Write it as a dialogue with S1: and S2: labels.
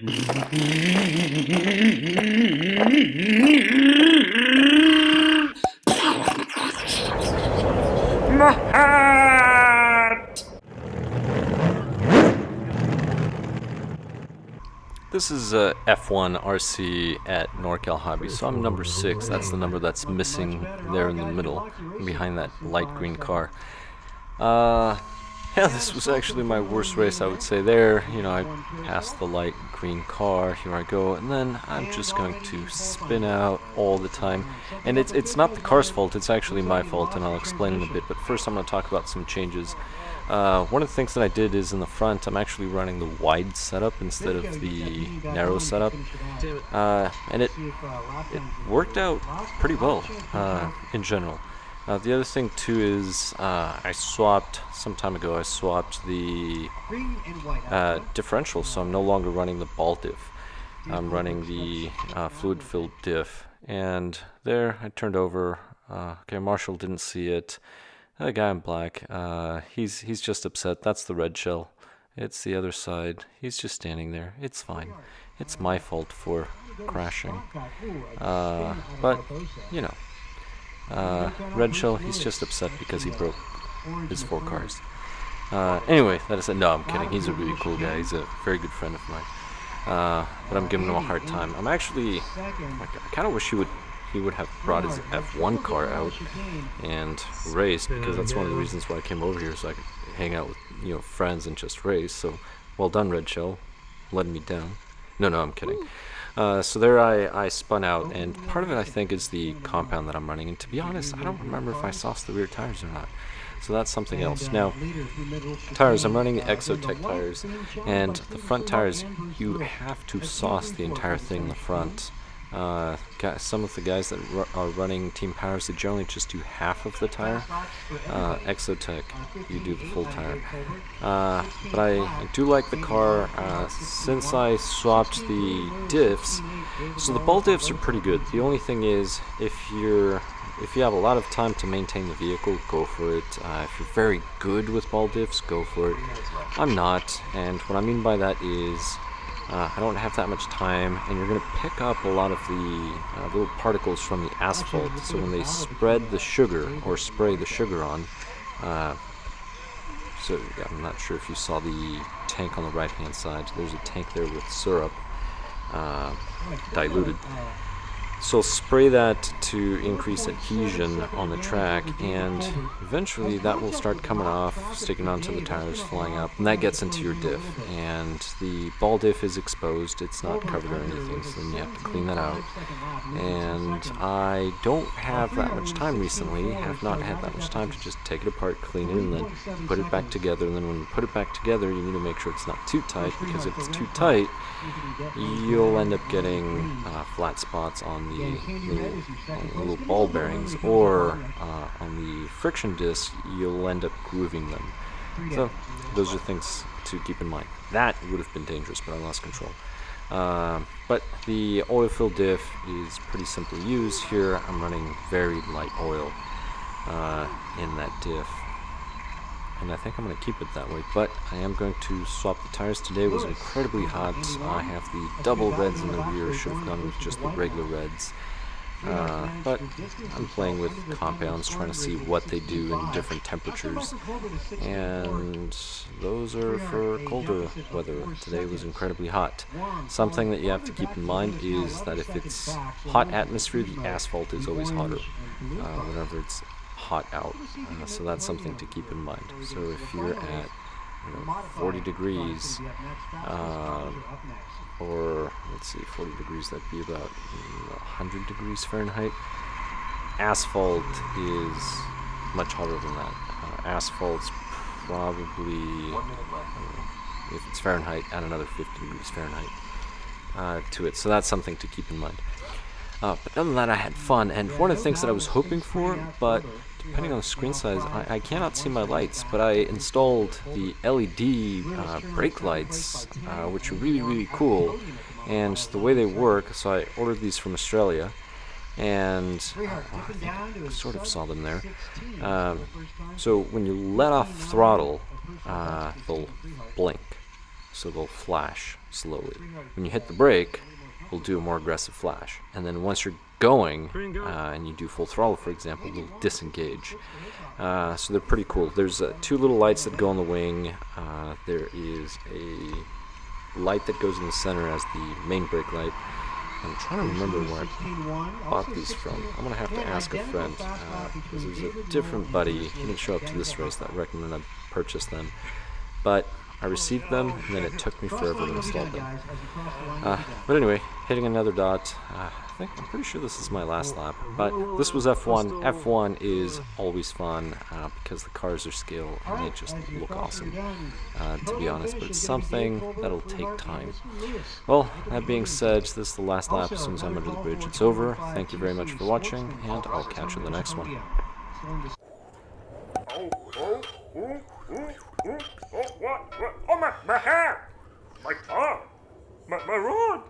S1: My hat! This is F1 RC at Norcal Hobbies, so I'm number 6. That's the number that's missing there in the middle, behind that light green car. Yeah, this was actually my worst race, I would say. There, you know, I passed the light green car, here I go, and then I'm just going to spin out all the time. And it's not the car's fault, it's actually my fault, and I'll explain in a bit. But first I'm going to talk about some changes. One of the things that I did is in the front, I'm actually running the wide setup instead of the narrow setup. And it worked out pretty well in general. The other thing too is I swapped some time ago. I swapped the differential, so I'm no longer running the ball diff. I'm running the fluid-filled diff, and there I turned over. Okay, Marshall didn't see it. The guy in black, he's just upset. That's the red shell. It's the other side. He's just standing there. It's fine. It's my fault for crashing. But you know. Red shell, he's just upset because he broke his 4 cars. Anyway, that is it. No, I'm kidding. He's a really cool guy. He's a very good friend of mine. But I'm giving him a hard time. I'm actually, I kind of wish he would have brought his F1 car out and race, because that's one of the reasons why I came over here, so I could hang out with, you know, friends and just race. So, well done, Red Shell, letting me down. No, I'm kidding. So there I spun out, and part of it I think is the compound that I'm running, and to be honest, I don't remember if I sauced the rear tires or not. So that's something else. Now, tires, I'm running the Exotech tires, and the front tires, you have to sauce the entire thing in the front. Some of the guys that are running Team Powers, they generally just do half of the tire. Exotech, you do the full tire. But I do like the car since I swapped the diffs. So the ball diffs are pretty good. The only thing is, if you have a lot of time to maintain the vehicle, go for it. If you're very good with ball diffs, go for it. I'm not, and what I mean by that is I don't have that much time, and you're going to pick up a lot of the little particles from the asphalt. So when they spread the sugar, or spray the sugar on, so I'm not sure if you saw the tank on the right hand side. There's a tank there with syrup, diluted. So spray that to increase adhesion on the track, and eventually that will start coming off, sticking onto the tires, flying up, and that gets into your diff. And the ball diff is exposed, it's not covered or anything, so then you have to clean that out. And I don't have that much time recently, have not had that much time to just take it apart, clean it, and then put it back together. And then when you put it back together, you need to make sure it's not too tight, because if it's too tight, you'll end up getting flat spots on the little ball bearings, or on the friction disc, you'll end up grooving them. So those are things to keep in mind. That would have been dangerous, but I lost control. But the oil-filled diff is pretty simple to use. Here I'm running very light oil in that diff, and I think I'm going to keep it that way, but I am going to swap the tires. Today was incredibly hot. I have the double reds in the rear, should have gone with just the regular reds. But I'm playing with compounds, trying to see what they do in different temperatures, and those are for colder weather. Today was incredibly hot. Something that you have to keep in mind is that if it's hot atmosphere, the asphalt is always hotter whenever it's hot out, so that's something to keep in mind. So if you're at 40 degrees, or let's see, 40 degrees, that'd be about 100 degrees Fahrenheit. Asphalt is much hotter than that. Asphalt's probably, if it's Fahrenheit, add another 50 degrees Fahrenheit to it, so that's something to keep in mind. But other than that, I had fun, and one of the things that I was hoping for, but depending on the screen size, I cannot see my lights, but I installed the LED brake lights, which are really, really cool, and the way they work, so I ordered these from Australia, and I think I sort of saw them there. So when you let off throttle, they'll blink, so they'll flash. slowly. When you hit the brake, it'll do a more aggressive flash. And then once you're going, and you do full throttle, for example, it'll disengage. So they're pretty cool. There's 2 little lights that go on the wing. There is a light that goes in the center as the main brake light. I'm trying to remember where I bought these from. I'm going to have to ask a friend, because there's a different buddy, he didn't show up to this race, that recommended I purchase them. But I received them, and then it took me forever to install them. But anyway, hitting another dot. I'm pretty sure this is my last lap. But this was F1. F1 is always fun because the cars are scale and they just look awesome, to be honest. But it's something that'll take time. Well, that being said, this is the last lap. As soon as I'm under the bridge, it's over. Thank you very much for watching, and I'll catch you in the next one.
S2: What? Oh, my hair! My arm! My rod!